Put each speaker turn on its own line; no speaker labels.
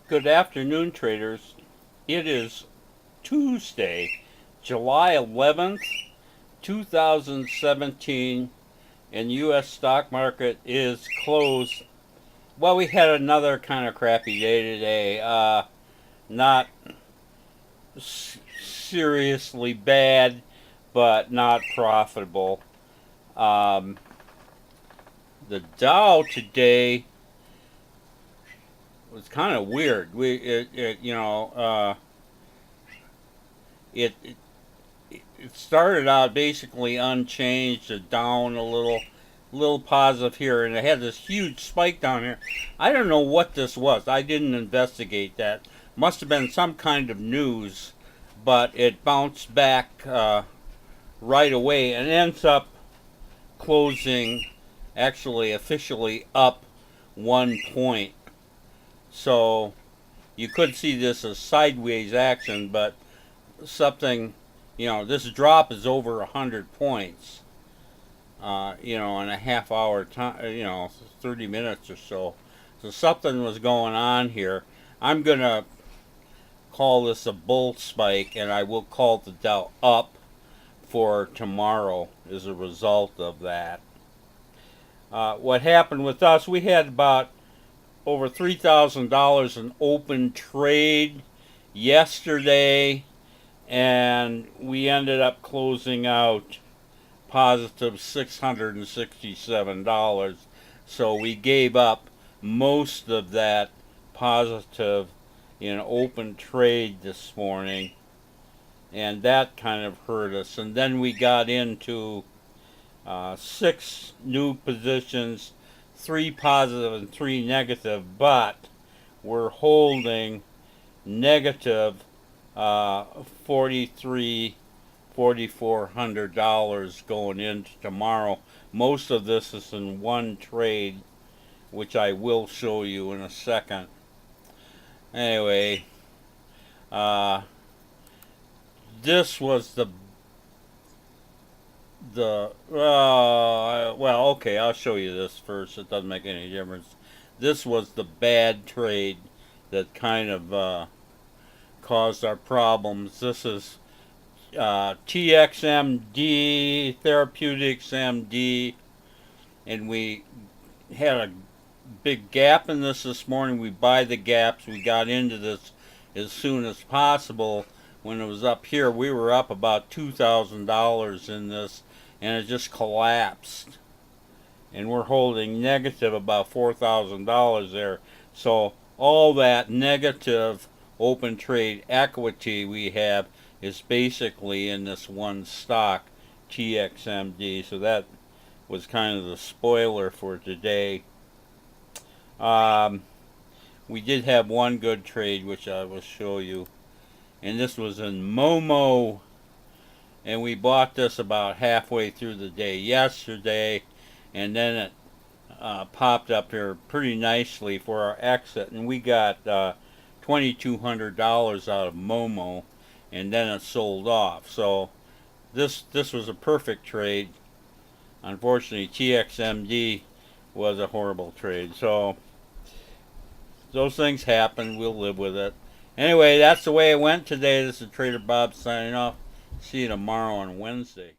Good afternoon, traders. It is Tuesday, July 11th, 2017, and U.S. stock market is closed. Well, we had another kind of crappy day today. Not seriously bad, but not profitable. Um, the Dow today was kind of weird. It it started out basically unchanged, down a little positive here, and it had this huge spike down here. I don't know what this was. I didn't investigate that. Must have been some kind of news, but it bounced back right away and ends up closing, actually officially up 1 point. So you could see this as sideways action, but something, this drop is over 100 points, in a half hour time, 30 minutes or so. So something was going on here. I'm going to call this a bull spike, and I will call the Dow up for tomorrow as a result of that. What happened with us, we had about over $3,000 in open trade yesterday, and we ended up closing out positive $667. So we gave up most of that positive in open trade this morning, and that kind of hurt us. And then we got into 6 new positions, 3 positive and 3 negative, but we're holding negative 4,400 going into tomorrow. Most of this is in one trade, which I will show you in a second. Anyway, this was well, okay, I'll show you this first. It doesn't make any difference. This was the bad trade that kind of caused our problems. This is TXMD, Therapeutics MD, and we had a big gap in this morning. We buy the gaps. We got into this as soon as possible. When it was up here, we were up about $2,000 in this, and it just collapsed. And we're holding negative about $4,000 there. So all that negative open trade equity we have is basically in this one stock, TXMD. So that was kind of the spoiler for today. We did have one good trade, which I will show you. And this was in Momo. And we bought this about halfway through the day yesterday. And then it popped up here pretty nicely for our exit. And we got $2,200 out of Momo. And then it sold off. So this was a perfect trade. Unfortunately, TXMD was a horrible trade. So those things happen. We'll live with it. Anyway, that's the way it went today. This is Trader Bob signing off. See you tomorrow on Wednesday.